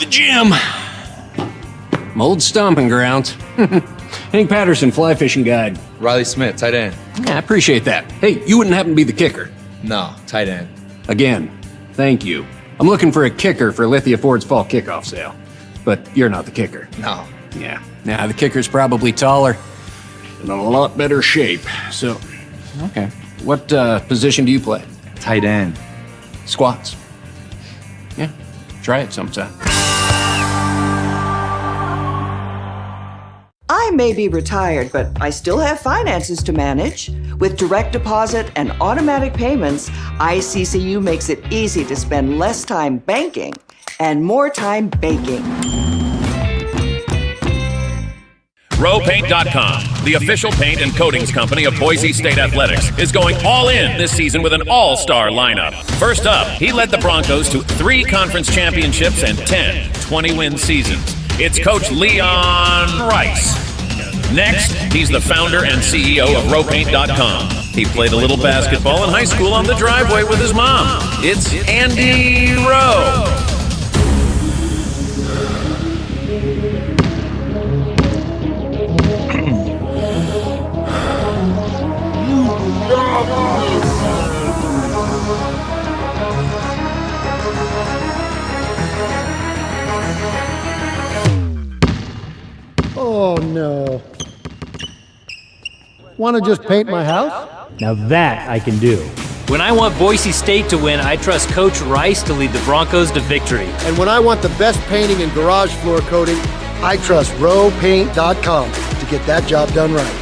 the gym. My old stomping grounds. Hank Patterson, fly fishing guide. Riley Smith, tight end. Yeah, I appreciate that. Hey, you wouldn't happen to be the kicker? No, tight end. Again, thank you. I'm looking for a kicker for Lithia Ford's fall kickoff sale. But you're not the kicker. No. Yeah. Nah, the kicker's probably taller and in a lot better shape. So, okay. What position do you play? Tight end. Squats. Yeah, try it sometime. I may be retired, but I still have finances to manage. With direct deposit and automatic payments, ICCU makes it easy to spend less time banking and more time baking. RowPaint.com, the official paint and coatings company of Boise State Athletics, is going all in this season with an all-star lineup. First up, he led the Broncos to 3 conference championships and 10 20-win seasons. It's Coach Leon Rice. Next, he's the founder and CEO of RowPaint.com. He played a little basketball in high school on the driveway with his mom. It's Andy Rowe. Oh, no. Want to just paint my house? Now that I can do. When I want Boise State to win, I trust Coach Rice to lead the Broncos to victory. And when I want the best painting and garage floor coating, I trust RowPaint.com to get that job done right.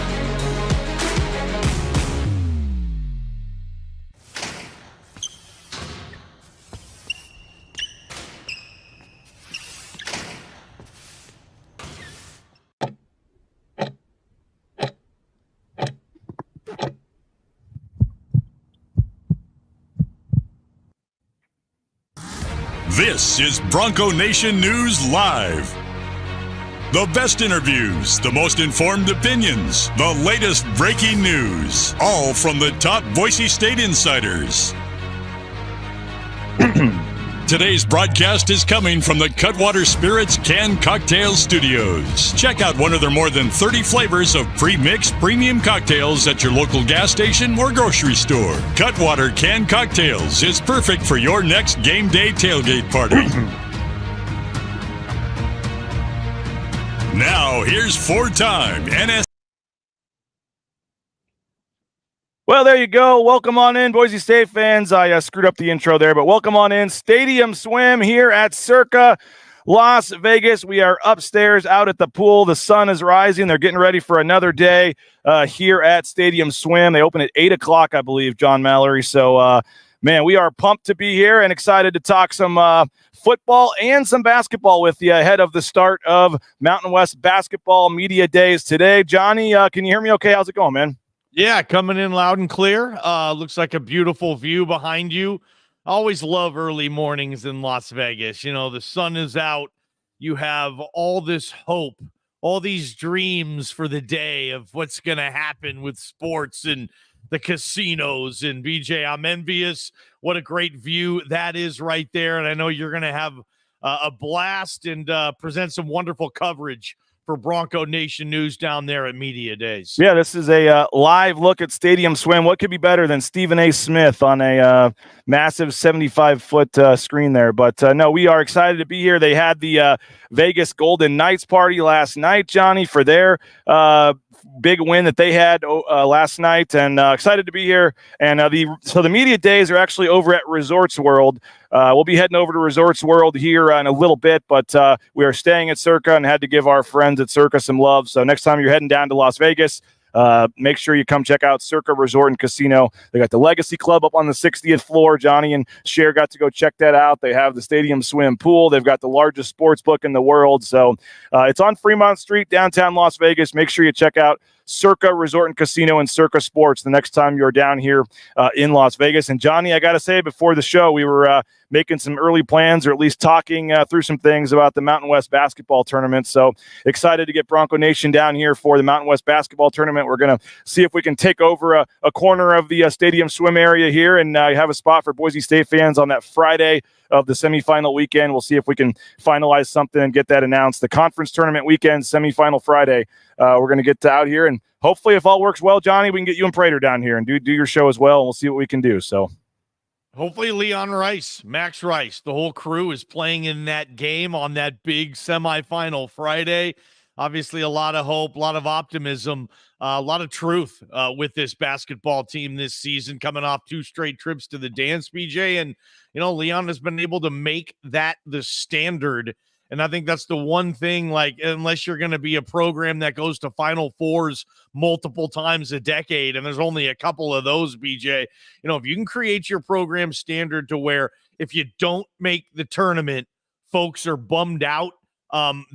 This is Bronco Nation News Live. The best interviews, the most informed opinions, the latest breaking news, all from the top Boise State insiders. Today's broadcast is coming from the Cutwater Spirits Canned Cocktail Studios. Check out one of their more than 30 flavors of pre-mixed premium cocktails at your local gas station or grocery store. Cutwater Canned Cocktails is perfect for your next game day tailgate party. Now, here's 4-time NS. Well, there you go. Welcome on in, Boise State fans. I screwed up the intro there, but welcome on in. Stadium Swim here at Circa, Las Vegas. We are upstairs out at the pool. The sun is rising. They're getting ready for another day here at Stadium Swim. They open at 8 o'clock, I believe, John Mallory. So, man, we are pumped to be here and excited to talk some football and some basketball with you ahead of the start of Mountain West Basketball Media Days today. Johnny, can you hear me okay? How's it going, man? Yeah, coming in loud and clear. Looks like a beautiful view behind you. I always love early mornings in Las Vegas. You know, the sun is out. You have all this hope, all these dreams for the day of what's going to happen with sports and the casinos. And BJ, I'm envious. What a great view that is right there. And I know you're going to have a blast and present some wonderful coverage for Bronco Nation News down there at Media Days. Yeah, this is a live look at Stadium Swim. What could be better than Stephen A. Smith on a massive 75-foot screen there? But no, we are excited to be here. They had the Vegas Golden Knights party last night, Johnny, for their big win that they had last night, and excited to be here. And so the media days are actually over at Resorts World. We'll be heading over to Resorts World here in a little bit, but we are staying at Circa and had to give our friends at Circa some love. So next time you're heading down to Las Vegas, make sure you come check out Circa Resort and Casino. They got the Legacy Club up on the 60th floor. Johnny and Cher got to go check that out. They have the Stadium Swim pool. They've got the largest sports book in the world. So it's on Fremont Street, downtown Las Vegas. Make sure you check out Circa Resort and Casino and Circa Sports the next time you're down here in Las Vegas. And Johnny, I got to say, before the show, we were making some early plans, or at least talking through some things about the Mountain West basketball tournament. So excited to get Bronco Nation down here for the Mountain West basketball tournament. We're going to see if we can take over a corner of the stadium swim area here and have a spot for Boise State fans on that Friday of the semifinal weekend. We'll see if we can finalize something and get that announced. The conference tournament weekend, semifinal Friday. We're going to get out here, and hopefully, if all works well, Johnny, we can get you and Prater down here and do your show as well, and we'll see what we can do. So hopefully Leon Rice, Max Rice, the whole crew is playing in that game on that big semifinal Friday. Obviously, a lot of hope, a lot of optimism, a lot of truth with this basketball team this season, coming off 2 straight trips to the dance, BJ. And, Leon has been able to make that the standard. And I think that's the one thing, like, unless you're going to be a program that goes to Final Fours multiple times a decade, and there's only a couple of those, BJ, if you can create your program standard to where if you don't make the tournament, folks are bummed out,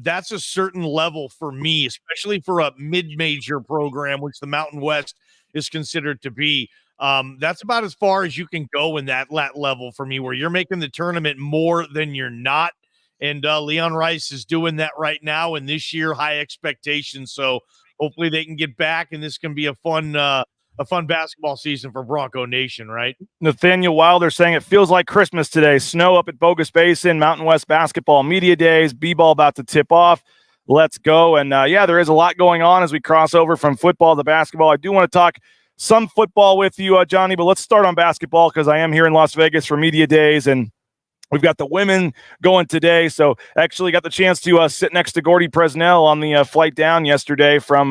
that's a certain level for me, especially for a mid-major program, which the Mountain West is considered to be. That's about as far as you can go in that level for me, where you're making the tournament more than you're not. And Leon Rice is doing that right now, and this year, high expectations. So hopefully they can get back, and this can be a fun basketball season for Bronco Nation, right? Nathaniel Wilder saying it feels like Christmas today. Snow up at Bogus Basin, Mountain West Basketball Media Days, B-ball about to tip off. Let's go. And there is a lot going on as we cross over from football to basketball. I do want to talk some football with you, Johnny, but let's start on basketball because I am here in Las Vegas for Media Days, and we've got the women going today. So actually got the chance to sit next to Gordy Presnell on the flight down yesterday from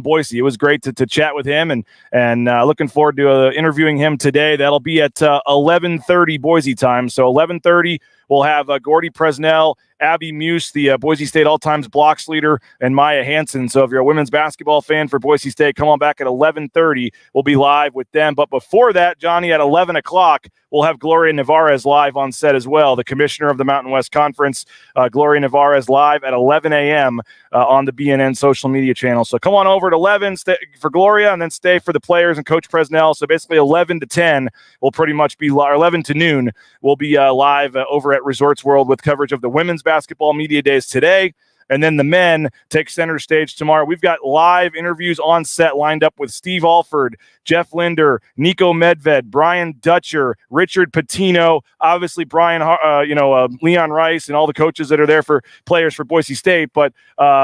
Boise. It was great to chat with him, and looking forward to interviewing him today. That'll be at 11:30 Boise time. So 11:30, we'll have Gordy Presnell, Abby Muse, the Boise State all-times blocks leader, and Maya Hansen. So if you're a women's basketball fan for Boise State, come on back at 11:30. We'll be live with them. But before that, Johnny, at 11 o'clock, we'll have Gloria Nevarez live on set as well, the commissioner of the Mountain West Conference. Gloria Nevarez live at 11 a.m. On the BNN social media channel. So come on over at 11 for Gloria, and then stay for the players and Coach Presnell. So basically 11 to 10 will pretty much be, or 11 to noon, we'll be live over at Resorts World with coverage of the women's basketball media days today. And then the men take center stage tomorrow. We've got live interviews on set lined up with Steve Alford, Jeff Linder, Nico Medved, Brian Dutcher, Richard Patino, obviously Leon Rice, and all the coaches that are there for players for Boise State. But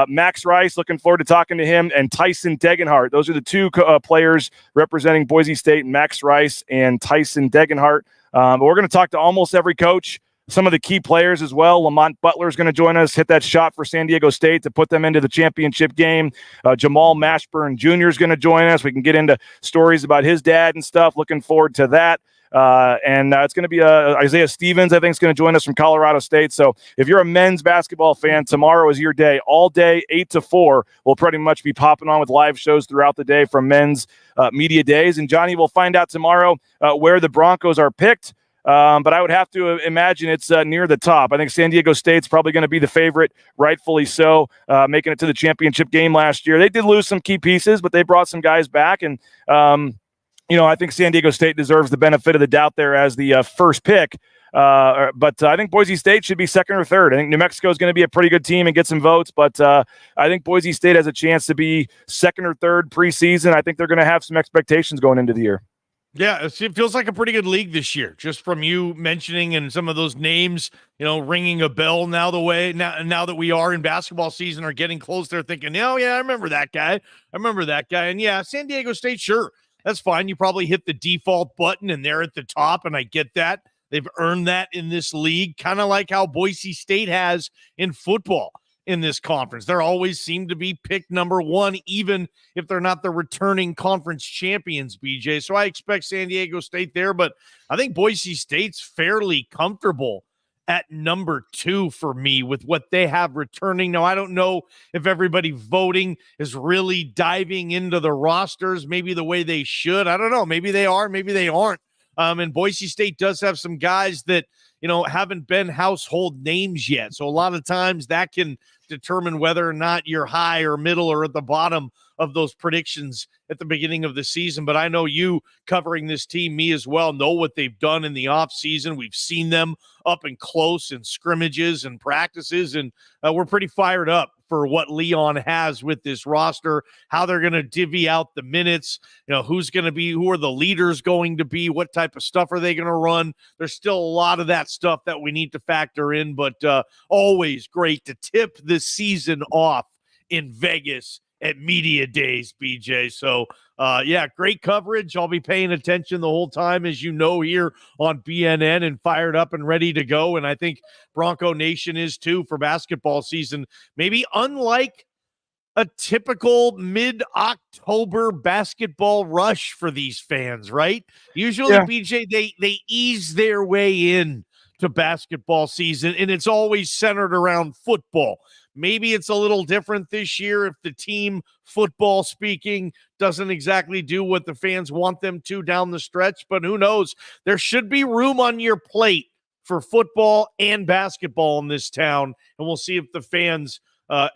Max Rice, looking forward to talking to him, and Tyson Degenhart. Those are the two players representing Boise State, Max Rice and Tyson Degenhart. But we're going to talk to almost every coach, some of the key players as well. Lamont Butler is going to join us, hit that shot for San Diego State to put them into the championship game. Jamal Mashburn Jr. is going to join us. We can get into stories about his dad and stuff. Looking forward to that. And it's going to be Isaiah Stevens, I think, is going to join us from Colorado State. So if you're a men's basketball fan, tomorrow is your day. All day, 8 to 4. We'll pretty much be popping on with live shows throughout the day from men's media days. And Johnny, will find out tomorrow where the Broncos are picked. But I would have to imagine it's near the top. I think San Diego State's probably going to be the favorite, rightfully so, making it to the championship game last year. They did lose some key pieces, but they brought some guys back. And, I think San Diego State deserves the benefit of the doubt there as the first pick. But I think Boise State should be second or third. I think New Mexico is going to be a pretty good team and get some votes, but I think Boise State has a chance to be second or third preseason. I think they're going to have some expectations going into the year. Yeah, it feels like a pretty good league this year, just from you mentioning and some of those names, ringing a bell now that we are in basketball season are getting close. They're thinking, oh, yeah, I remember that guy. And yeah, San Diego State, sure, that's fine. You probably hit the default button and they're at the top, and I get that. They've earned that in this league, kind of like how Boise State has in football. In this conference, they always seem to be picked number one, even if they're not the returning conference champions, BJ. So I expect San Diego State there, but I think Boise State's fairly comfortable at number 2 for me with what they have returning. Now, I don't know if everybody voting is really diving into the rosters maybe the way they should. I don't know. Maybe they are, maybe they aren't. And Boise State does have some guys that, haven't been household names yet. So a lot of times that can determine whether or not you're high or middle or at the bottom of those predictions at the beginning of the season, but I know you covering this team, me as well, know what they've done in the offseason. We've seen them up and close in scrimmages and practices, and we're pretty fired up for what Leon has with this roster, how they're going to divvy out the minutes, who are the leaders going to be, what type of stuff are they going to run. There's still a lot of that stuff that we need to factor in, but always great to tip the season off in Vegas at Media Days, BJ. So, great coverage. I'll be paying attention the whole time, as you know, here on BNN, and fired up and ready to go. And I think Bronco Nation is too for basketball season. Maybe unlike a typical mid-October basketball rush for these fans, right? Usually, BJ, they ease their way in to basketball season, and it's always centered around football. Maybe it's a little different this year if the team, football speaking, doesn't exactly do what the fans want them to down the stretch, but who knows? There should be room on your plate for football and basketball in this town, and we'll see if the fans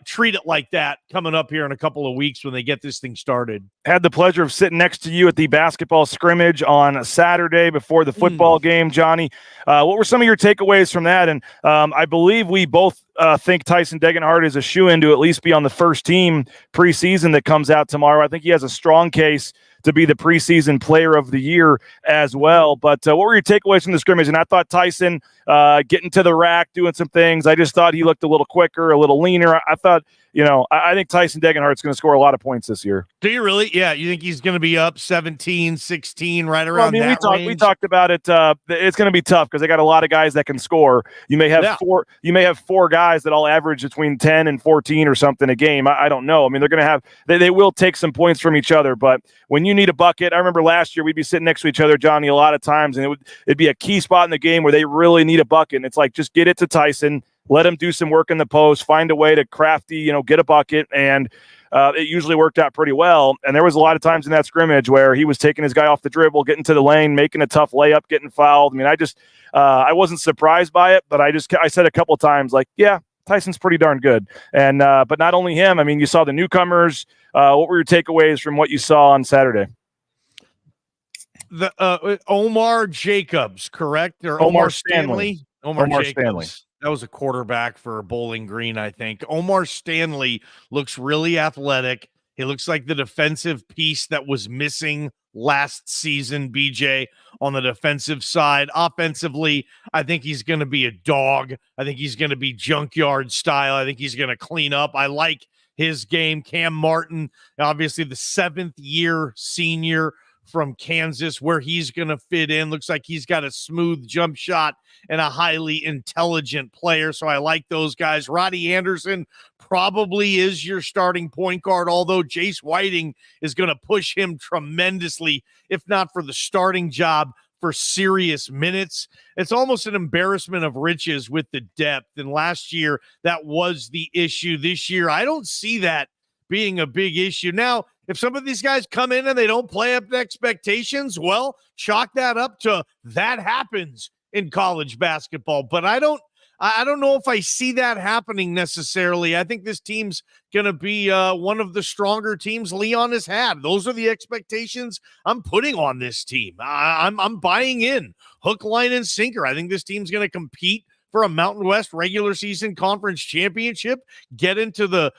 treat it like that coming up here in a couple of weeks when they get this thing started. Had the pleasure of sitting next to you at the basketball scrimmage on Saturday before the football game, Johnny. What were some of your takeaways from that? And I believe we both think Tyson Degenhardt is a shoo-in to at least be on the first team preseason that comes out tomorrow. I think he has a strong case to be the preseason player of the year as well. But what were your takeaways from the scrimmage? And I thought Tyson getting to the rack, doing some things. I just thought he looked a little quicker, a little leaner. I thought, I think Tyson Degenhardt's going to score a lot of points this year. Do you really? Yeah. You think he's going to be up 17, 16, right around that range? We talked about it. It's going to be tough because they got a lot of guys that can score. You may have four guys that all average between 10 and 14 or something a game. I don't know. I mean, they're going to have, they will take some points from each other, but when you need a bucket, I remember last year we'd be sitting next to each other, Johnny, a lot of times, and it'd be a key spot in the game where they really need a bucket. And it's like, just get it to Tyson, let him do some work in the post, find a way to crafty, get a bucket. And it usually worked out pretty well. And there was a lot of times in that scrimmage where he was taking his guy off the dribble, getting to the lane, making a tough layup, getting fouled. I mean, I wasn't surprised by it, but I said a couple of times, like, yeah, Tyson's pretty darn good. And but not only him, I mean, you saw the newcomers. What were your takeaways from what you saw on Saturday? The Omar Jacobs, correct? Or Omar Stanley? Omar Jacobs. Stanley. That was a quarterback for Bowling Green, I think. Omar Stanley looks really athletic. He looks like the defensive piece that was missing last season, BJ, on the defensive side. Offensively, I think he's going to be a dog. I think he's going to be junkyard style. I think he's going to clean up. I like his game. Cam Martin, obviously the 7th-year senior from Kansas, where he's going to fit in. Looks like he's got a smooth jump shot and a highly intelligent player. So I like those guys. Roddy Anderson probably is your starting point guard, although Jace Whiting is going to push him tremendously, if not for the starting job, for serious minutes. It's almost an embarrassment of riches with the depth. And last year, that was the issue. This year, I don't see that being a big issue. Now, if some of these guys come in and they don't play up to expectations, well, chalk that up to that happens in college basketball. But I don't know if I see that happening necessarily. I think this team's going to be one of the stronger teams Leon has had. Those are the expectations I'm putting on this team. I'm buying in hook, line, and sinker. I think this team's going to compete for a Mountain West regular season conference championship, get into the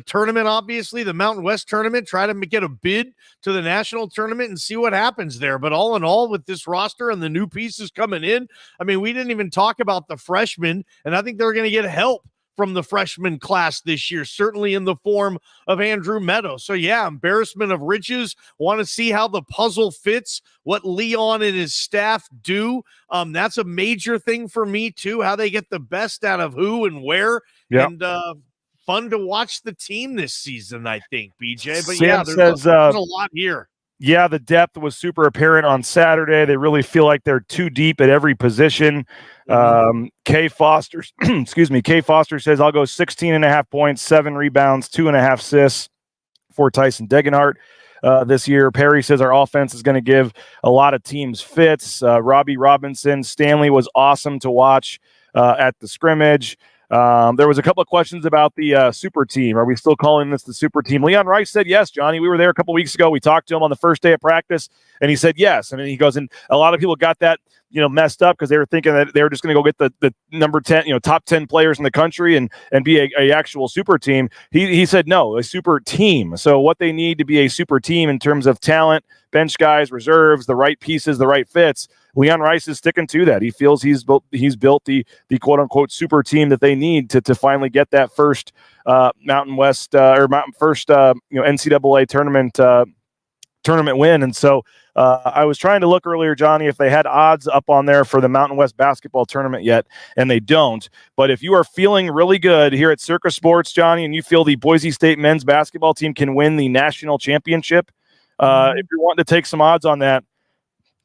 tournament, obviously, the Mountain West tournament, try to get a bid to the national tournament and see what happens there. But all in all, with this roster and the new pieces coming in, I mean, we didn't even talk about the freshmen, and I think they're going to get help from the freshman class this year, certainly in the form of Andrew Meadows. So, yeah, embarrassment of riches. Want to see how the puzzle fits, what Leon and his staff do. That's a major thing for me, too, how they get the best out of who and where. Yep. And fun to watch the team this season, I think, BJ. But, Sam there's a lot here. Yeah, the depth was super apparent on Saturday. They really feel like they're too deep at every position. Kay Foster, Kay Foster says, I'll go 16.5 points, 7 rebounds, 2.5 assists for Tyson Degenhardt this year. Perry says our offense is going to give a lot of teams fits. Robbie Robinson, Stanley was awesome to watch at the scrimmage. There was a couple of questions about the super team. Are we still calling this the super team? Leon Rice said yes, Johnny. We were there a couple weeks ago. We talked to him on the first day of practice, and he said yes. And he goes, and a lot of people got that messed up because they were thinking that they were just going to go get the number 10, top 10 players in the country and be a actual super team. He said no, a super team. So what they need to be a super team in terms of talent, bench guys, reserves, the right pieces, the right fits. Leon Rice is sticking to that. He feels he's built the quote unquote super team that they need to finally get that first Mountain West NCAA tournament win. And so I was trying to look earlier, Johnny, if they had odds up on there for the Mountain West basketball tournament yet, and they don't. But if you are feeling really good here at Circus Sports, Johnny, and you feel the Boise State men's basketball team can win the national championship, if you're wanting to take some odds on that,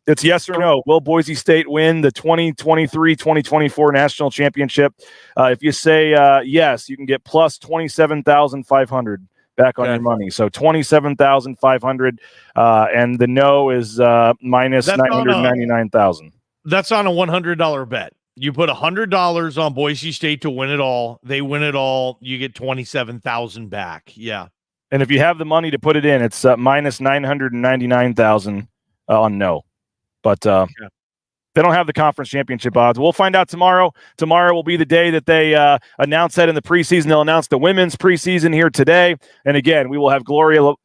it's yes or no. Will Boise State win the 2023-2024 national championship? If you say yes, you can get plus 27,500 back on your money. So 27,500, and the no is minus 999,000. That's on a $100 bet. You put $100 on Boise State to win it all. They win it all. You get 27,000 back. Yeah. And if you have the money to put it in, it's minus 999,000 on no. But they don't have the conference championship odds. We'll find out tomorrow. Tomorrow will be the day that they announce that in the preseason. They'll announce the women's preseason here today. And again, we will have Gloria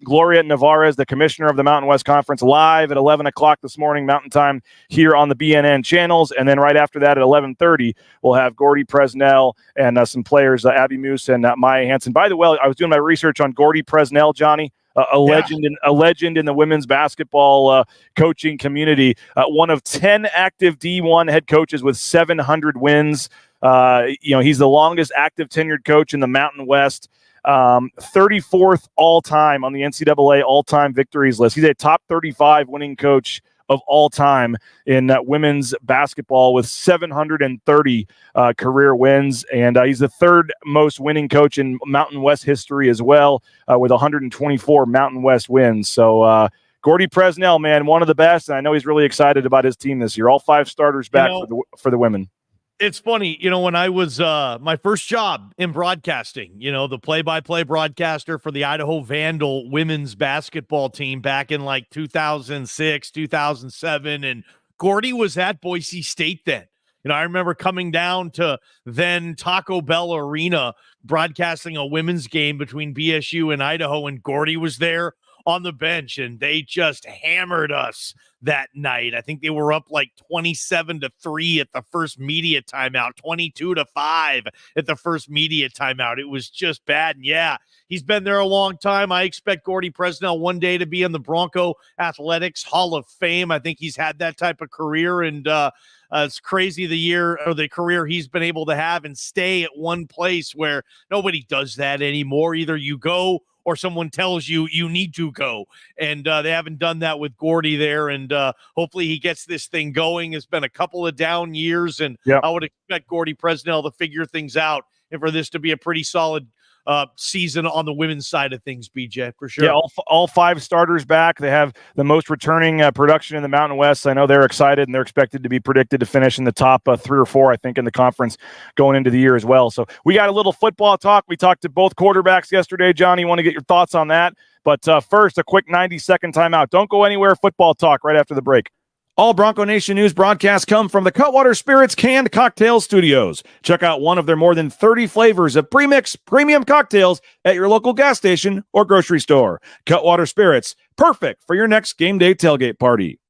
Navarez, the commissioner of the Mountain West Conference, live at 11 o'clock this morning Mountain Time here on the BNN channels. And then right after that at 11:30, we'll have Gordy Presnell and some players, Abby Moose and Maya Hansen. By the way, I was doing my research on Gordy Presnell, Johnny. A legend in the women's basketball coaching community. One of 10 active D1 head coaches with 700 wins. He's the longest active tenured coach in the Mountain West. 34th all time on the NCAA all-time victories list. He's a top 35 winning coach of all time in women's basketball with 730 career wins. And he's the third most winning coach in Mountain West history as well, with 124 Mountain West wins. So Gordy Presnell, man, one of the best. And I know he's really excited about his team this year. All 5 starters back for the women. It's funny, when I was my first job in broadcasting, the play-by-play broadcaster for the Idaho Vandal women's basketball team back in like 2006, 2007, and Gordy was at Boise State then. I remember coming down to then Taco Bell Arena broadcasting a women's game between BSU and Idaho, and Gordy was there on the bench, and they just hammered us that night. I think they were up like 27-3 at the first media timeout, 22-5 at the first media timeout. It was just bad. And yeah, he's been there a long time. I expect Gordy Presnell one day to be in the Bronco Athletics Hall of Fame. I think he's had that type of career, and it's crazy the career he's been able to have and stay at one place where nobody does that anymore. Either you go or someone tells you you need to go. And they haven't done that with Gordy there. And hopefully he gets this thing going. It's been a couple of down years, and I would expect Gordy Presnell to figure things out and for this to be a pretty solid season on the women's side of things, BJ, for sure. Yeah, all 5 starters back. They have the most returning production in the Mountain West. I know they're excited, and they're expected to be predicted to finish in the top 3 or 4, I think, in the conference going into the year as well. So we got a little football talk. We talked to both quarterbacks yesterday. Johnny, want to get your thoughts on that? But first, a quick 90-second timeout. Don't go anywhere. Football talk right after the break. All Bronco Nation news broadcasts come from the Cutwater Spirits Canned Cocktail Studios. Check out one of their more than 30 flavors of pre-mix premium cocktails at your local gas station or grocery store. Cutwater Spirits, perfect for your next game day tailgate party.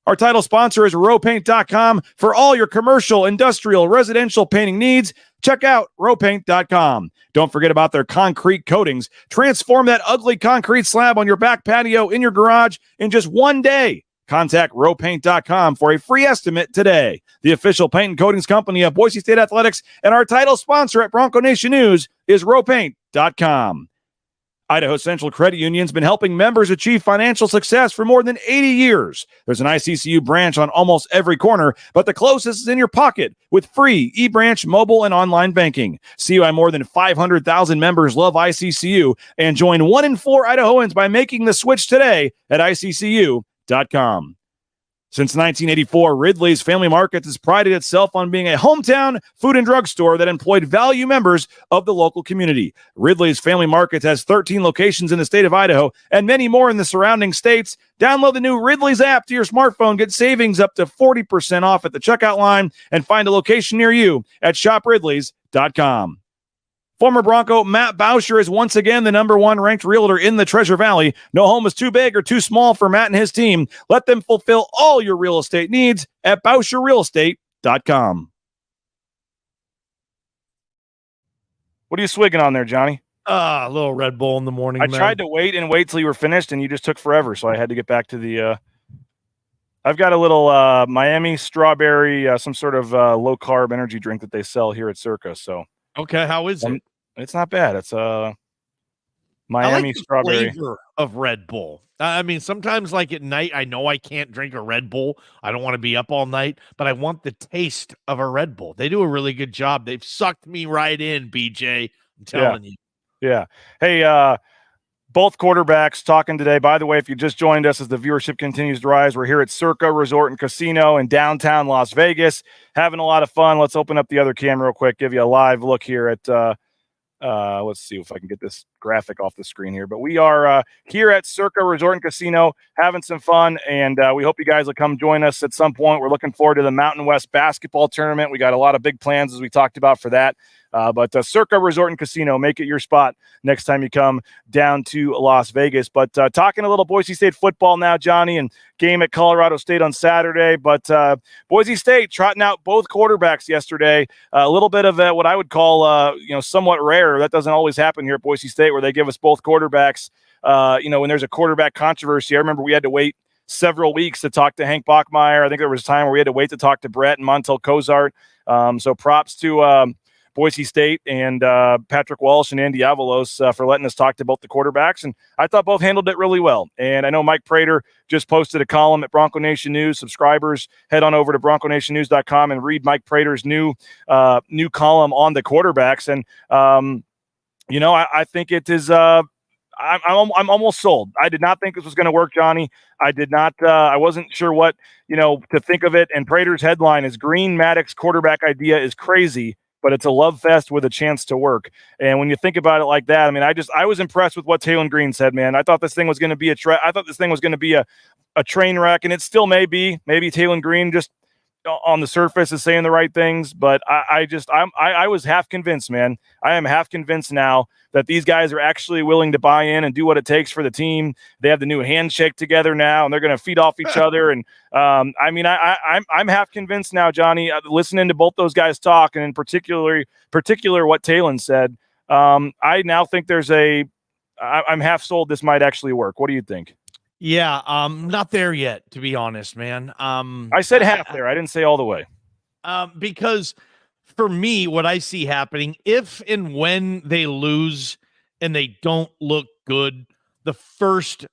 Our title sponsor is rowpaint.com. For all your commercial, industrial, residential painting needs, check out rowpaint.com. Don't forget about their concrete coatings. Transform that ugly concrete slab on your back patio in your garage in just one day. Contact rowpaint.com for a free estimate today. The official paint and coatings company of Boise State Athletics, and our title sponsor at Bronco Nation News is rowpaint.com. Idaho Central Credit Union's been helping members achieve financial success for more than 80 years. There's an ICCU branch on almost every corner, but the closest is in your pocket with free eBranch mobile and online banking. See why more than 500,000 members love ICCU, and join 1 in 4 Idahoans by making the switch today at ICCU.com. Since 1984, Ridley's Family Markets has prided itself on being a hometown food and drug store that employed value members of the local community. Ridley's Family Markets has 13 locations in the state of Idaho and many more in the surrounding states. Download the new Ridley's app to your smartphone, get savings up to 40% off at the checkout line, and find a location near you at shopridleys.com. Former Bronco Matt Bauscher is once again the number one ranked realtor in the Treasure Valley. No home is too big or too small for Matt and his team. Let them fulfill all your real estate needs at BauscherRealEstate.com. What are you swigging on there, Johnny? A little Red Bull in the morning. I tried to wait till you were finished, and you just took forever, so I had to get back to the I've got a little Miami strawberry, some sort of low-carb energy drink that they sell here at Circa. So okay, how is it? It's not bad. It's Miami I like the strawberry flavor of Red Bull. I mean, sometimes like at night, I know I can't drink a Red Bull. I don't want to be up all night, but I want the taste of a Red Bull. They do a really good job. They've sucked me right in, BJ. I'm telling you. Yeah. Hey, both quarterbacks talking today. By the way, if you just joined us as the viewership continues to rise, we're here at Circa Resort and Casino in downtown Las Vegas, having a lot of fun. Let's open up the other camera real quick, give you a live look here at let's see if I can get this graphic off the screen here. But we are here at Circa Resort and Casino having some fun, and we hope you guys will come join us at some point. We're looking forward to the Mountain West basketball tournament. We got a lot of big plans, as we talked about, for that. But Circa Resort and Casino, make it your spot next time you come down to Las Vegas. But talking a little Boise State football now, Johnny, and game at Colorado State on Saturday. But Boise State trotting out both quarterbacks yesterday. A little bit of what I would call, somewhat rare. That doesn't always happen here at Boise State, where they give us both quarterbacks. When there's a quarterback controversy, I remember we had to wait several weeks to talk to Hank Bachmeier. I think there was a time where we had to wait to talk to Brett and Montel Cozart. So props to Boise State and Patrick Walsh and Andy Avalos for letting us talk to both the quarterbacks. And I thought both handled it really well. And I know Mike Prater just posted a column at Bronco Nation News. Subscribers, head on over to BroncoNationNews.com and read Mike Prater's new column on the quarterbacks. And, I think it is I'm almost sold. I did not think this was going to work, Johnny. I did not. I wasn't sure what, to think of it. And Prater's headline is Green Maddox quarterback idea is crazy, but it's a love fest with a chance to work. And when you think about it like that, I mean, I was impressed with what Taylor Green said, man. I thought this thing was going to be a train wreck, and it still may be. Maybe Taylor Green just on the surface is saying the right things, but I was half convinced, man. I am half convinced now that these guys are actually willing to buy in and do what it takes for the team. They have the new handshake together now, and they're going to feed off each other. And I'm half convinced now, Johnny, listening to both those guys talk, and in particular what Talon said. I now think I'm half sold this might actually work. What do you think? Yeah, not there yet, to be honest, man. I said half there. I didn't say all the way. Because for me, what I see happening, if and when they lose and they don't look good, the first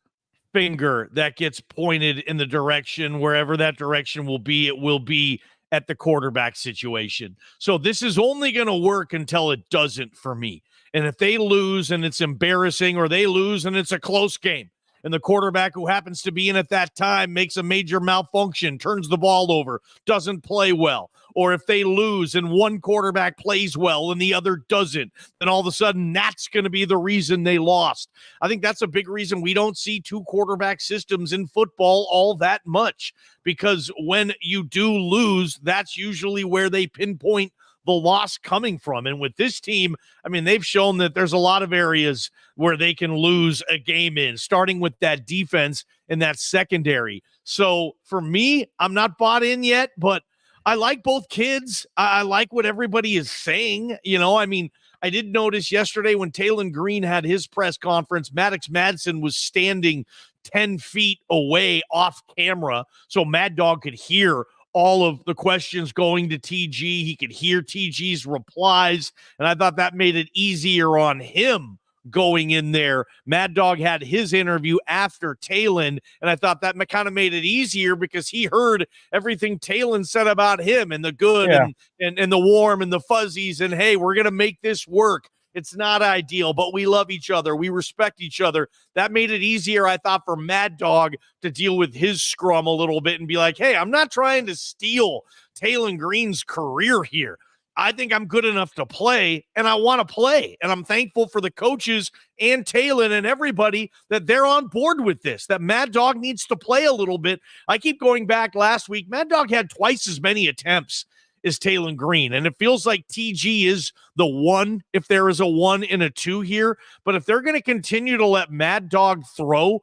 finger that gets pointed in the direction, wherever that direction will be, it will be at the quarterback situation. So this is only going to work until it doesn't for me. And if they lose and it's embarrassing, or they lose and it's a close game, and the quarterback who happens to be in at that time makes a major malfunction, turns the ball over, doesn't play well, or if they lose and one quarterback plays well and the other doesn't, then all of a sudden that's going to be the reason they lost. I think that's a big reason we don't see two quarterback systems in football all that much, because when you do lose, that's usually where they pinpoint the loss coming from. And with this team, I mean, they've shown that there's a lot of areas where they can lose a game in, starting with that defense and that secondary. So for me, I'm not bought in yet, but I like both kids. I like what everybody is saying. I mean, I did notice yesterday when Taylor Green had his press conference, Maddox Madsen was standing 10 feet away off camera, so Mad Dog could hear all of the questions going to TG. He could hear TG's replies, and I thought that made it easier on him going in there. Mad Dog had his interview after Talon, and I thought that kind of made it easier because he heard everything Talon said about him, and the good and the warm and the fuzzies, and hey, we're going to make this work. It's not ideal, but we love each other. We respect each other. That made it easier, I thought, for Mad Dog to deal with his scrum a little bit and be like, hey, I'm not trying to steal Talon Green's career here. I think I'm good enough to play, and I want to play. And I'm thankful for the coaches and Talon and everybody that they're on board with this, that Mad Dog needs to play a little bit. I keep going back last week. Mad Dog had twice as many attempts as Talon Green, and it feels like TG is the one, if there is a 1 and a 2 here. But if they're going to continue to let Mad Dog throw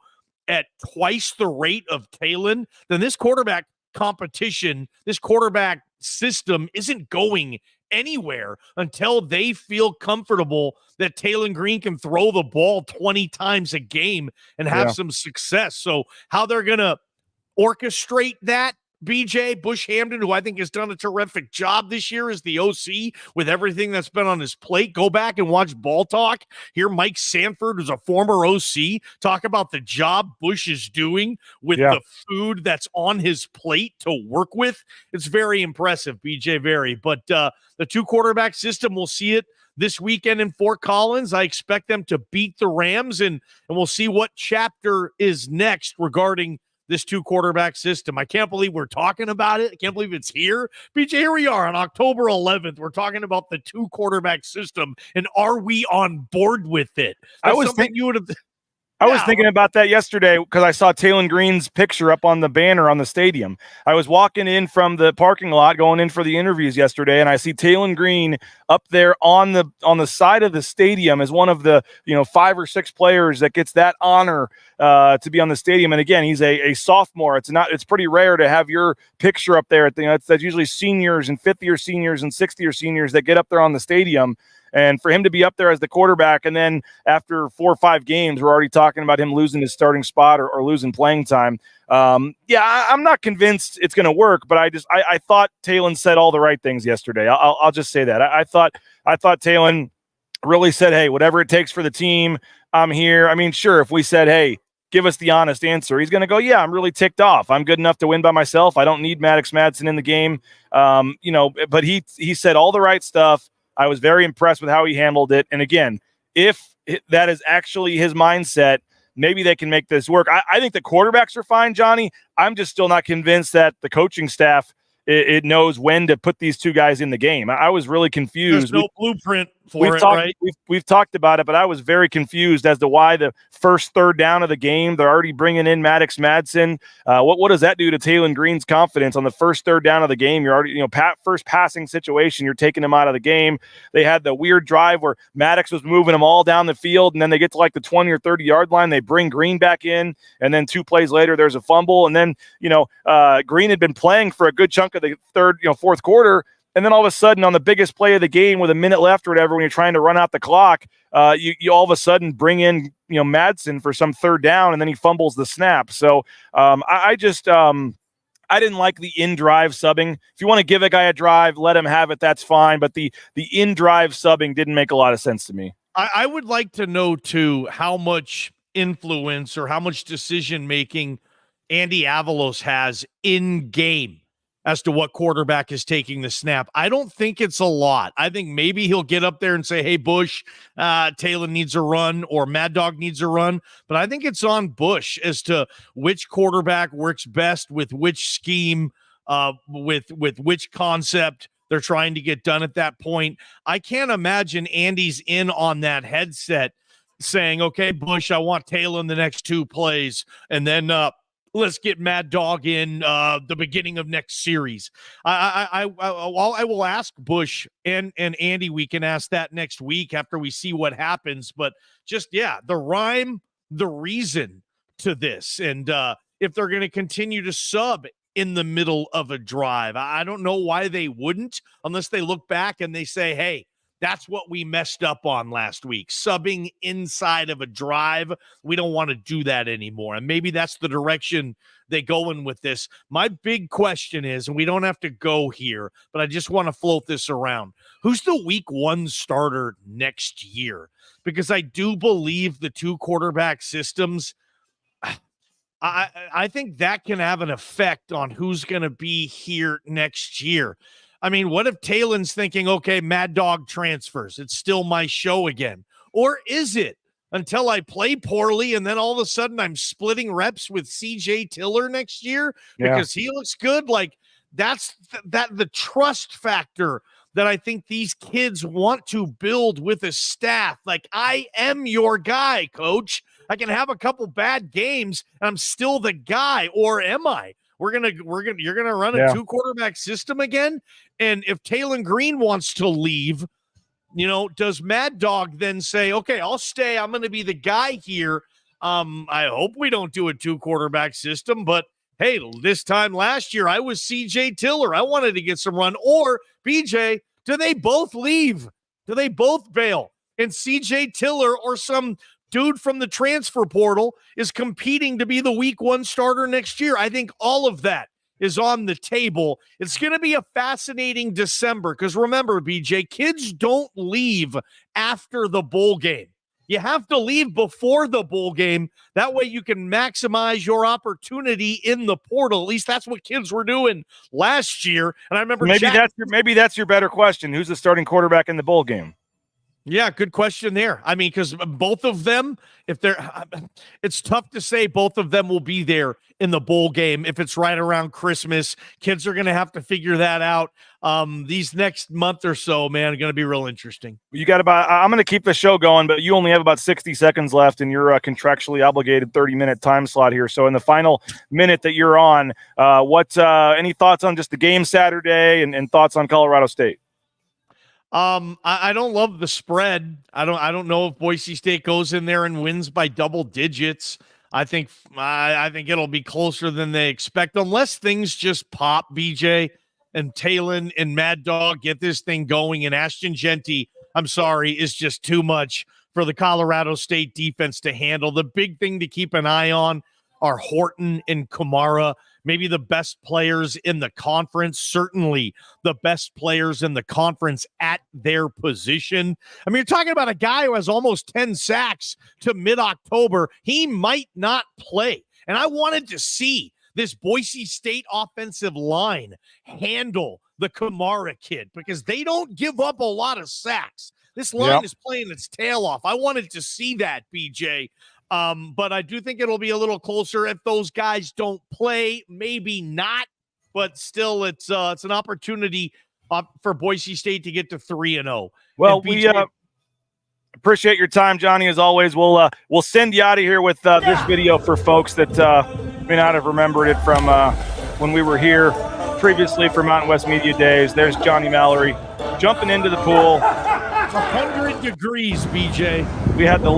at twice the rate of Talon, then this quarterback competition, this quarterback system isn't going anywhere until they feel comfortable that Talon Green can throw the ball 20 times a game and have some success. So how they're going to orchestrate that, BJ Bush Hamden, who I think has done a terrific job this year as the OC with everything that's been on his plate. Go back and watch Ball Talk. Hear Mike Sanford, who's a former OC, talk about the job Bush is doing with the food that's on his plate to work with. It's very impressive, BJ, very. But the 2-quarterback system, we'll see it this weekend in Fort Collins. I expect them to beat the Rams, and we'll see what chapter is next regarding this 2-quarterback system. I can't believe we're talking about it. I can't believe it's here. BJ, here we are on October 11th. We're talking about the 2-quarterback system, and are we on board with it? That's something you would have... I was thinking about that yesterday because I saw Talon Green's picture up on the banner on the stadium. I was walking in from the parking lot going in for the interviews yesterday, and I see Talon Green up there on the side of the stadium as one of the 5 or 6 players that gets that honor to be on the stadium. And again, he's a sophomore. It's pretty rare to have your picture up there. That's usually seniors and 5th-year seniors and 6th-year seniors that get up there on the stadium. And for him to be up there as the quarterback, and then after 4 or 5 games, we're already talking about him losing his starting spot or losing playing time. I'm not convinced it's going to work, but I thought Talon said all the right things yesterday. I'll just say that. I thought Talon really said, hey, whatever it takes for the team, I'm here. I mean, sure, if we said, hey, give us the honest answer, he's going to go, yeah, I'm really ticked off. I'm good enough to win by myself. I don't need Maddox Madsen in the game. But he said all the right stuff. I was very impressed with how he handled it. And again, if that is actually his mindset, maybe they can make this work. I think the quarterbacks are fine, Johnny. I'm just still not convinced that the coaching staff it knows when to put these 2 guys in the game. I was really confused. There's no blueprint for it, right? We've talked about it, but I was very confused as to why the first 3rd down of the game, they're already bringing in Maddox Madsen. What does that do to Talon Green's confidence on the first 3rd down of the game? You're already, first passing situation, you're taking him out of the game. They had the weird drive where Maddox was moving them all down the field, and then they get to like the 20 or 30-yard line. They bring Green back in, and then 2 plays later, there's a fumble. And then, Green had been playing for a good chunk of the 4th quarter. And then all of a sudden, on the biggest play of the game with a minute left or whatever, when you're trying to run out the clock, you all of a sudden bring in, Madsen for some 3rd down, and then he fumbles the snap. So I didn't like the in-drive subbing. If you want to give a guy a drive, let him have it. That's fine. But the in-drive subbing didn't make a lot of sense to me. I would like to know, too, how much influence or how much decision-making Andy Avalos has in-game as to what quarterback is taking the snap. I don't think it's a lot. I think maybe he'll get up there and say, hey, Bush, Talon needs a run or Mad Dog needs a run. But I think it's on Bush as to which quarterback works best with which scheme, with which concept they're trying to get done at that point. I can't imagine Andy's in on that headset saying, okay, Bush, I want Talon the next 2 plays. And then, let's get Mad Dog in the beginning of next series. I will ask Bush and Andy. We can ask that next week after we see what happens. But just, the rhyme, the reason to this. And if they're going to continue to sub in the middle of a drive, I don't know why they wouldn't, unless they look back and they say, hey, that's what we messed up on last week, subbing inside of a drive. We don't want to do that anymore. And maybe that's the direction they go in with this. My big question is, and we don't have to go here, but I just want to float this around. Who's the week 1 starter next year? Because I do believe the 2-quarterback systems, I think that can have an effect on who's going to be here next year. I mean, what if Talen's thinking, okay, Mad Dog transfers. It's still my show again. Or is it until I play poorly and then all of a sudden I'm splitting reps with CJ Tiller next year because he looks good? Like, that's the trust factor that I think these kids want to build with a staff. Like, I am your guy, coach. I can have a couple bad games and I'm still the guy, or am I? You're gonna run a 2-quarterback system again. And if Talon Green wants to leave, does Mad Dog then say, okay, I'll stay. I'm going to be the guy here. I hope we don't do a 2-quarterback system, but hey, this time last year, I was CJ Tiller. I wanted to get some run. Or, BJ, do they both leave? Do they both bail? And CJ Tiller or some dude from the transfer portal is competing to be the week 1 starter next year. I think all of that is on the table. It's going to be a fascinating December because remember, BJ, kids don't leave after the bowl game. You have to leave before the bowl game. That way you can maximize your opportunity in the portal. At least that's what kids were doing last year. And I remember maybe that's your better question. Who's the starting quarterback in the bowl game? Yeah, good question there. I mean, because both of them, it's tough to say both of them will be there in the bowl game if it's right around Christmas. Kids are going to have to figure that out. These next month or so, man, are going to be real interesting. I'm going to keep the show going, but you only have about 60 seconds left in your contractually obligated 30-minute time slot here. So in the final minute that you're on, any thoughts on just the game Saturday and thoughts on Colorado State? I don't love the spread. I don't know if Boise State goes in there and wins by double digits. I think it'll be closer than they expect, unless things just pop, BJ, and Talon and Mad Dog get this thing going, and Ashton Genty, I'm sorry, is just too much for the Colorado State defense to handle. The big thing to keep an eye on are Horton and Kamara, maybe the best players in the conference, certainly the best players in the conference at their position. I mean, you're talking about a guy who has almost 10 sacks to mid-October. He might not play. And I wanted to see this Boise State offensive line handle the Kamara kid because they don't give up a lot of sacks. This line is playing its tail off. I wanted to see that, BJ. But I do think it'll be a little closer if those guys don't play. Maybe not, but still, it's an opportunity for Boise State to get to 3-0. Well, we appreciate your time, Johnny. As always, we'll send you out of here with this video for folks that may not have remembered it from when we were here previously for Mountain West Media Days. There's Johnny Mallory jumping into the pool. 100 degrees, BJ. We had the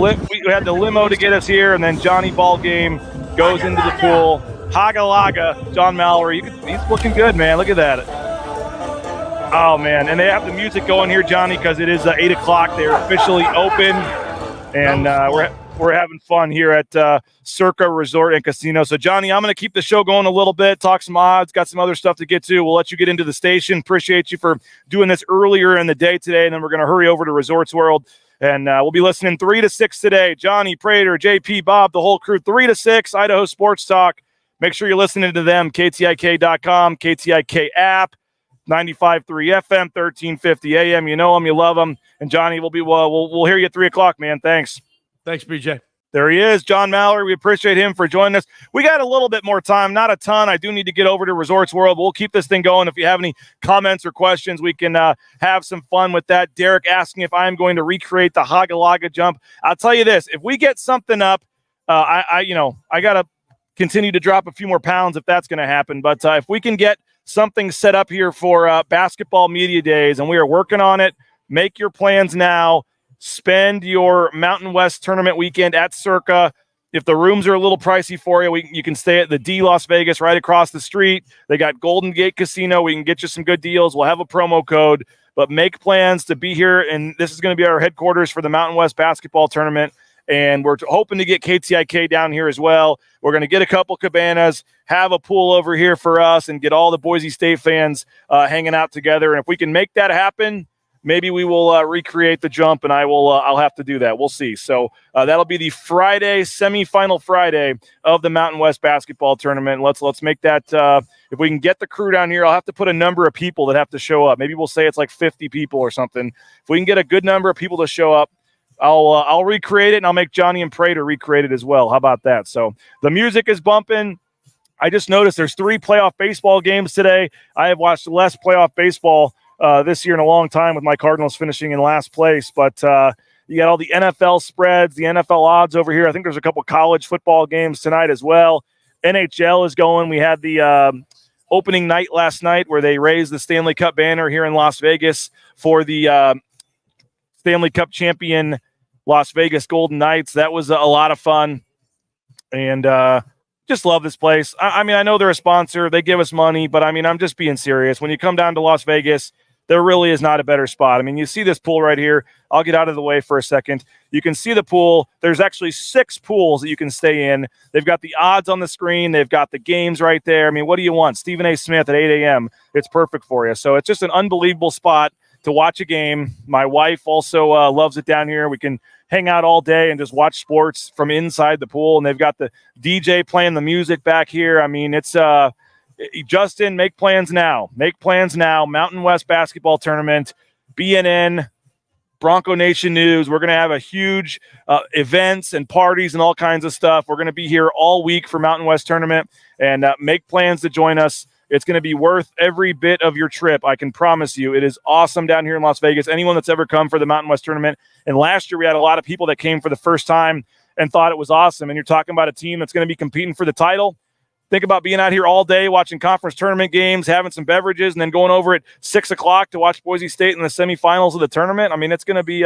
limo to get us here, and then Johnny Ball game goes into the pool. Haga-laga, John Mallory. He's looking good, man. Look at that. Oh, man. And they have the music going here, Johnny, because it is 8 o'clock. They're officially open, and we're having fun here at Circa Resort and Casino. So, Johnny, I'm going to keep the show going a little bit, talk some odds, got some other stuff to get to. We'll let you get into the station. Appreciate you for doing this earlier in the day today, and then we're going to hurry over to Resorts World. And we'll be listening 3 to 6 today. Johnny, Prater, JP, Bob, the whole crew, 3 to 6, Idaho Sports Talk. Make sure you're listening to them, KTIK.com, KTIK app, 95.3 FM, 1350 AM. You know them, you love them. And Johnny, we'll hear you at 3 o'clock, man. Thanks. Thanks, BJ. There he is, John Mallory. We appreciate him for joining us. We got a little bit more time, not a ton. I do need to get over to Resorts World. We'll keep this thing going. If you have any comments or questions, we can have some fun with that. Derek asking if I'm going to recreate the Haga-laga jump. I'll tell you this: if we get something up, I got to continue to drop a few more pounds if that's going to happen. But if we can get something set up here for basketball media days, and we are working on it, make your plans now. Spend your Mountain West tournament weekend at Circa. If the rooms are a little pricey for you, you can stay at the D Las Vegas right across the street. They got Golden Gate Casino. We can get you some good deals. We'll have a promo code, but make plans to be here. And this is going to be our headquarters for the Mountain West basketball tournament. And we're hoping to get KTIK down here as well. We're going to get a couple cabanas, have a pool over here for us, and get all the Boise State fans hanging out together. And if we can make that happen, maybe we will recreate the jump, and I'll have to do that. We'll see. So that'll be the Friday, semifinal Friday of the Mountain West basketball tournament. Let's make that. If we can get the crew down here, I'll have to put a number of people that have to show up. Maybe we'll say it's like 50 people or something. If we can get a good number of people to show up, I'll recreate it, and I'll make Johnny and Prater recreate it as well. How about that? So the music is bumping. I just noticed there's 3 playoff baseball games today. I have watched less playoff baseball this year in a long time, with my Cardinals finishing in last place. But you got all the NFL spreads, the NFL odds over here. I think there's a couple college football games tonight as well. NHL is going. We had the opening night last night where they raised the Stanley Cup banner here in Las Vegas for the Stanley Cup champion Las Vegas Golden Knights. That was a lot of fun. And just love this place. I mean, I know they're a sponsor. They give us money, but I mean, I'm just being serious. When you come down to Las Vegas, there really is not a better spot. I mean, you see this pool right here. I'll get out of the way for a second. You can see the pool. There's actually 6 pools that you can stay in. They've got the odds on the screen. They've got the games right there. I mean, what do you want? Stephen A. Smith at 8 a.m. It's perfect for you. So it's just an unbelievable spot to watch a game. My wife also loves it down here. We can hang out all day and just watch sports from inside the pool. And they've got the DJ playing the music back here. I mean, it's Justin, make plans now. Make plans now. Mountain West basketball tournament, BNN, Bronco Nation News. We're going to have a huge events and parties and all kinds of stuff. We're going to be here all week for Mountain West tournament, and make plans to join us. It's going to be worth every bit of your trip. I can promise you. It is awesome down here in Las Vegas. Anyone that's ever come for the Mountain West tournament, and last year we had a lot of people that came for the first time and thought it was awesome. And you're talking about a team that's going to be competing for the title. Think about being out here all day watching conference tournament games, having some beverages, and then going over at 6 o'clock to watch Boise State in the semifinals of the tournament. I mean, it's going to be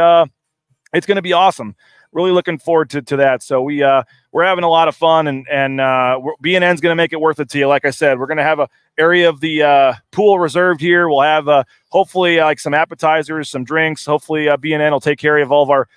awesome. Really looking forward to that. So we're having a lot of fun, and BNN's going to make it worth it to you. Like I said, we're going to have a area of the pool reserved here. We'll have hopefully like some appetizers, some drinks. Hopefully BNN will take care of all of our.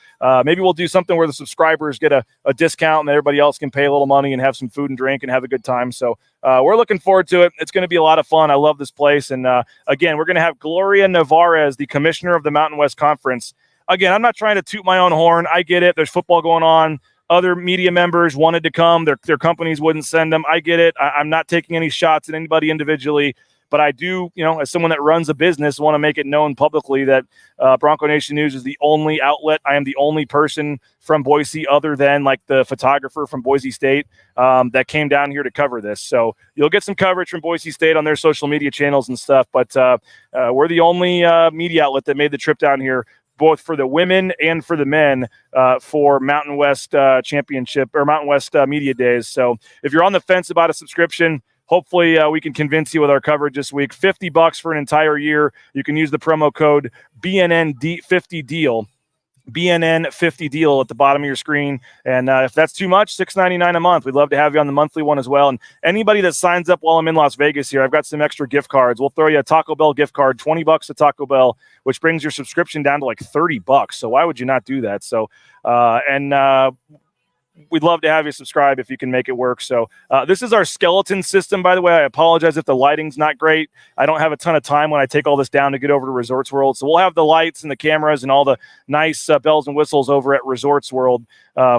Maybe we'll do something where the subscribers get a discount, and everybody else can pay a little money and have some food and drink and have a good time. So we're looking forward to it. It's going to be a lot of fun. I love this place. And again, we're going to have Gloria Navarez, the commissioner of the Mountain West Conference. Again, I'm not trying to toot my own horn. I get it. There's football going on. Other media members wanted to come. Their companies wouldn't send them. I get it. I'm not taking any shots at anybody individually. But I do, as someone that runs a business, want to make it known publicly that Bronco Nation News is the only outlet. I am the only person from Boise, other than like the photographer from Boise State, that came down here to cover this. So you'll get some coverage from Boise State on their social media channels and stuff. But we're the only media outlet that made the trip down here, both for the women and for the men, for Mountain West Championship or Mountain West Media Days. So if you're on the fence about a subscription, hopefully we can convince you with our coverage this week. $50 for an entire year. You can use the promo code BNN50deal. BNN50 deal at the bottom of your screen. And if that's too much, $6.99 a month. We'd love to have you on the monthly one as well. And anybody that signs up while I'm in Las Vegas here, I've got some extra gift cards. We'll throw you a Taco Bell gift card, $20 to Taco Bell, which brings your subscription down to like $30. So why would you not do that? So, we'd love to have you subscribe if you can make it work. So this is our skeleton system, by the way. I apologize if the lighting's not great. I don't have a ton of time when I take all this down to get over to Resorts World. So we'll have the lights and the cameras and all the nice bells and whistles over at Resorts World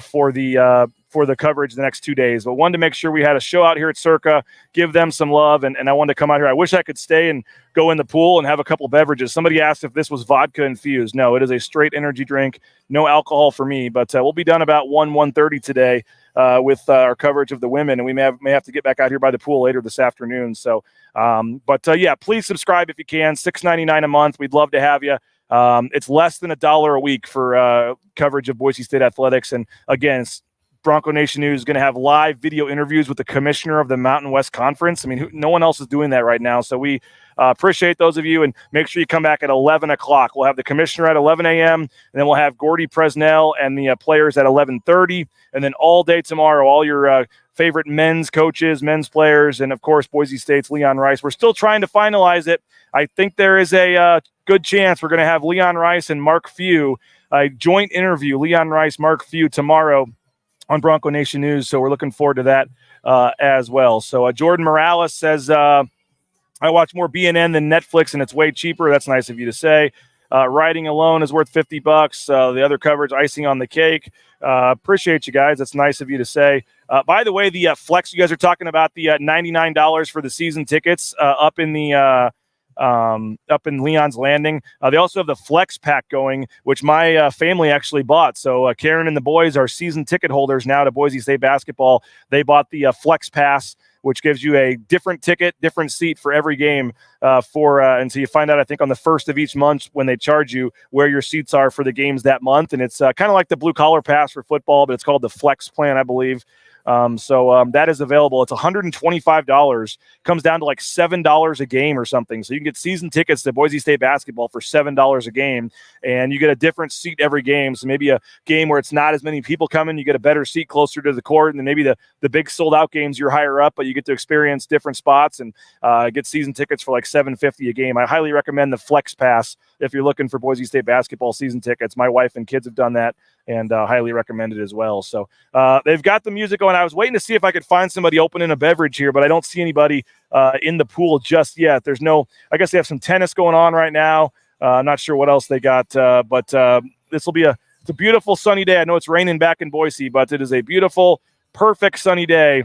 for the coverage the next 2 days. But wanted to make sure we had a show out here at Circa, give them some love, and I wanted to come out here. I wish I could stay and go in the pool and have a couple beverages. Somebody asked if this was vodka infused. No, it is a straight energy drink, no alcohol for me. But we'll be done about 1:30 today with our coverage of the women, and we may have to get back out here by the pool later this afternoon. So, yeah, please subscribe if you can. $6.99 a month. We'd love to have you. It's less than $1 a week for coverage of Boise State athletics. And again, Bronco Nation News is going to have live video interviews with the commissioner of the Mountain West Conference. I mean, no one else is doing that right now. So we appreciate those of you, and make sure you come back at 11 o'clock. We'll have the commissioner at 11 a.m., and then we'll have Gordy Presnell and the players at 11:30. And then all day tomorrow, all your favorite men's coaches, men's players, and, of course, Boise State's Leon Rice. We're still trying to finalize it. I think there is a good chance we're going to have Leon Rice and Mark Few, a joint interview, Leon Rice, Mark Few, tomorrow on Bronco Nation News. So we're looking forward to that as well. So Jordan Morales says, I watch more BNN than Netflix, and it's way cheaper. That's nice of you to say. Riding alone is worth $50. The other coverage, icing on the cake. Appreciate you guys. That's nice of you to say. By the way, the flex you guys are talking about, the $99 for the season tickets up in Leon's Landing. They also have the flex pack going, which my family actually bought. So Karen and the boys are season ticket holders now to Boise State basketball. They bought the flex pass, which gives you a different ticket, different seat for every game. And so you find out, I think, on the first of each month when they charge you where your seats are for the games that month. And it's kind of like the blue collar pass for football, but it's called the flex plan, I believe. So that is available. It's $125. Comes down to like $7 a game or something. So you can get season tickets to Boise State basketball for $7 a game, and you get a different seat every game. So maybe a game where it's not as many people coming, you get a better seat closer to the court, and then maybe the big sold out games you're higher up, but you get to experience different spots and get season tickets for like $7.50 a game. I highly recommend the Flex Pass if you're looking for Boise State basketball season tickets. My wife and kids have done that, and highly recommend it as well. So they've got the music going. I was waiting to see if I could find somebody opening a beverage here, but I don't see anybody in the pool just yet. There's no, I guess they have some tennis going on right now. I'm not sure what else they got, but this will be it's a beautiful sunny day. I know it's raining back in Boise, but it is a beautiful, perfect sunny day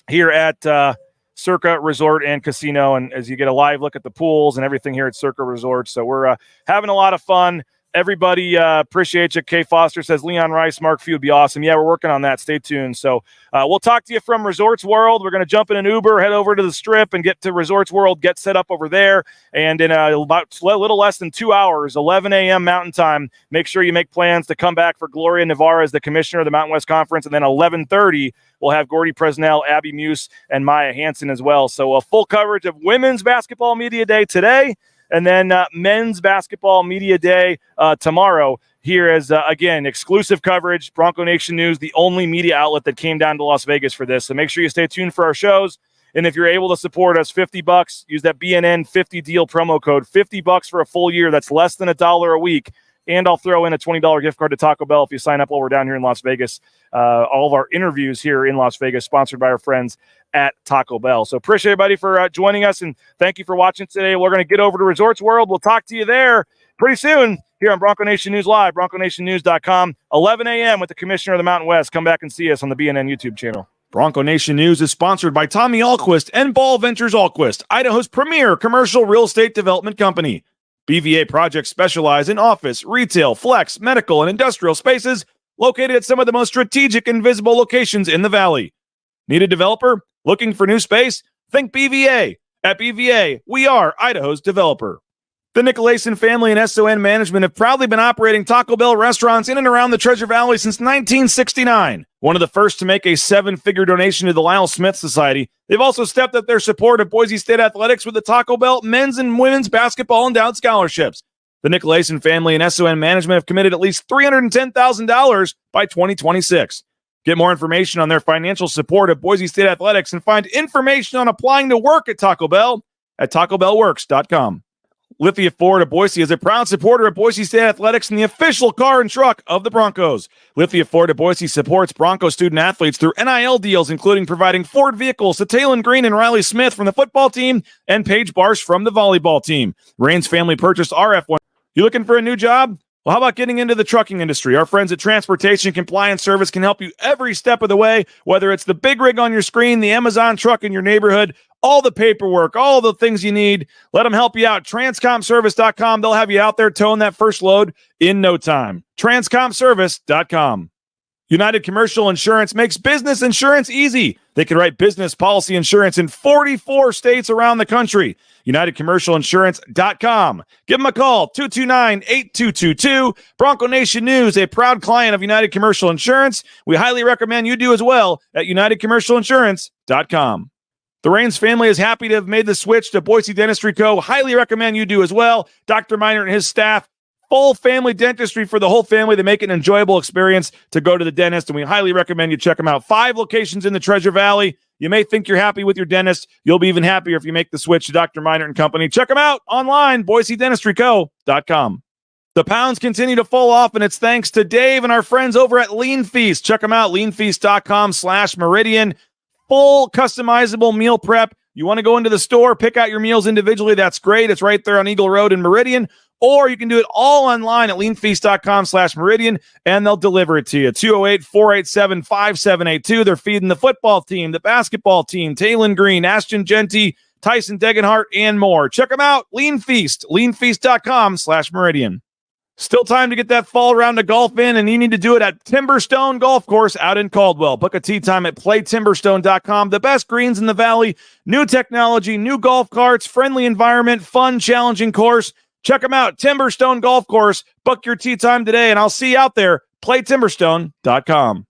here at Circa Resort and Casino. And as you get a live look at the pools and everything here at Circa Resort. So we're having a lot of fun. Everybody, appreciate you. Kay Foster says Leon Rice, Mark Few would be awesome. Yeah, we're working on that. Stay tuned. So we'll talk to you from Resorts World. We're going to jump in an Uber, head over to the Strip, and get to Resorts World, get set up over there. And in about a little less than 2 hours, 11 a.m. Mountain Time, make sure you make plans to come back for Gloria Navarra as the commissioner of the Mountain West Conference. And then 11:30, we'll have Gordy Presnell, Abby Muse, and Maya Hansen as well. So a full coverage of Women's Basketball Media Day today, and then Men's Basketball Media Day tomorrow. Here is, again, exclusive coverage, Bronco Nation News, the only media outlet that came down to Las Vegas for this. So make sure you stay tuned for our shows. And if you're able to support us, $50, use that BNN 50 deal promo code, $50 for a full year. That's less than $1 a week. And I'll throw in a $20 gift card to Taco Bell if you sign up while we're down here in Las Vegas. All of our interviews here in Las Vegas, sponsored by our friends at Taco Bell. So appreciate everybody for joining us, and thank you for watching today. We're going to get over to Resorts World. We'll talk to you there pretty soon here on Bronco Nation News Live, BroncoNationNews.com, 11 a.m. with the Commissioner of the Mountain West. Come back and see us on the BNN YouTube channel. Bronco Nation News is sponsored by Tommy Alquist and Ball Ventures Alquist, Idaho's premier commercial real estate development company. BVA projects specialize in office, retail, flex, medical, and industrial spaces located at some of the most strategic and visible locations in the valley. Need a developer? Looking for new space? Think BVA. At BVA, we are Idaho's developer. The Nicolason family and SON management have proudly been operating Taco Bell restaurants in and around the Treasure Valley since 1969. One of the first to make a 7-figure donation to the Lyle Smith Society, they've also stepped up their support of Boise State athletics with the Taco Bell men's and women's basketball endowed scholarships. The Nicolason family and SON management have committed at least $310,000 by 2026. Get more information on their financial support of Boise State athletics and find information on applying to work at Taco Bell at TacoBellWorks.com. Lithia Ford of Boise is a proud supporter of Boise State athletics and the official car and truck of the Broncos. Lithia Ford of Boise supports Bronco student athletes through NIL deals, including providing Ford vehicles to Taylon Green and Riley Smith from the football team and Paige Barsh from the volleyball team. Rain's family purchased RF1. You looking for a new job? Well, how about getting into the trucking industry? Our friends at Transportation Compliance Service can help you every step of the way, whether it's the big rig on your screen, the Amazon truck in your neighborhood, all the paperwork, all the things you need. Let them help you out. Transcomservice.com. They'll have you out there towing that first load in no time. Transcomservice.com. United Commercial Insurance makes business insurance easy. They can write business policy insurance in 44 states around the country. UnitedCommercialInsurance.com. Give them a call, 229-8222. Bronco Nation News, a proud client of United Commercial Insurance. We highly recommend you do as well at UnitedCommercialInsurance.com. The Rains family is happy to have made the switch to Boise Dentistry Co. Highly recommend you do as well. Dr. Miner and his staff, full family dentistry for the whole family. They make it an enjoyable experience to go to the dentist, and we highly recommend you check them out. 5 locations in the Treasure Valley. You may think you're happy with your dentist. You'll be even happier if you make the switch to Dr. Miner and Company. Check them out online, BoiseDentistryCo.com. The pounds continue to fall off, and it's thanks to Dave and our friends over at Lean Feast. Check them out, leanfeast.com/Meridian. Full customizable meal prep. You want to go into the store, pick out your meals individually, that's great. It's right there on Eagle Road in Meridian. or you can do it all online at leanfeast.com/meridian, and they'll deliver it to you. 208-487-5782. They're feeding the football team, the basketball team, Taylon Green, Ashton Genty, Tyson Degenhart, and more. Check them out. Lean Feast, leanfeast.com/meridian. Still time to get that fall round of golf in, and you need to do it at Timberstone Golf Course out in Caldwell. Book a tee time at playtimberstone.com. The best greens in the valley, new technology, new golf carts, friendly environment, fun, challenging course. Check them out, Timberstone Golf Course. Book your tee time today, and I'll see you out there. Playtimberstone.com.